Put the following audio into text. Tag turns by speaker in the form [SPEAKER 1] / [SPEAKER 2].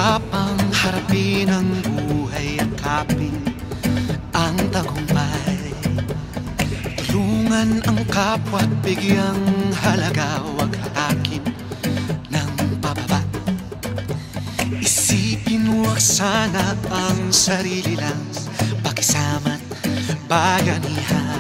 [SPEAKER 1] Hirapang harapin ang buhay at kapin ang tagumpay. Tulungan ang kapwa't bigyang halaga, wag hatakin ng pababa. Isipin wag sana ang sarili lang, pakisama't bayanihan.